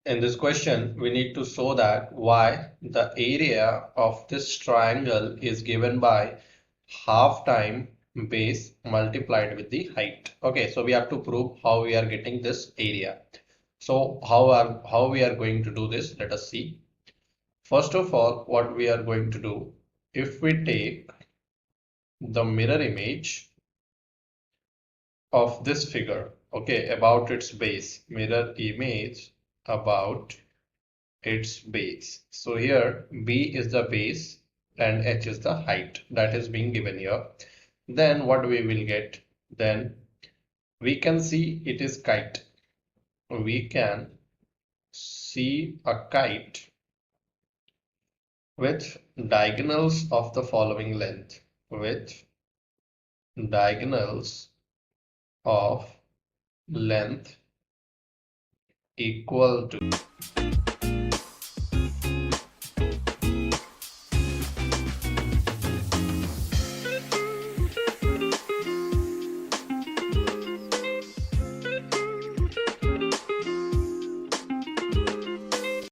In this question, we need to show that why the area of this triangle is given by half time base multiplied with the height. Okay, so we have to prove how we are getting this area. So how we are going to do this? Let us see. First of all, what we are going to do, if we take the mirror image of this figure, okay, about its base, mirror image about its base. So here B is the base and H is the height that is being given here. Then what we will get? Then we can see it is kite. We can see a kite with diagonals of the following length, with diagonals of length equal to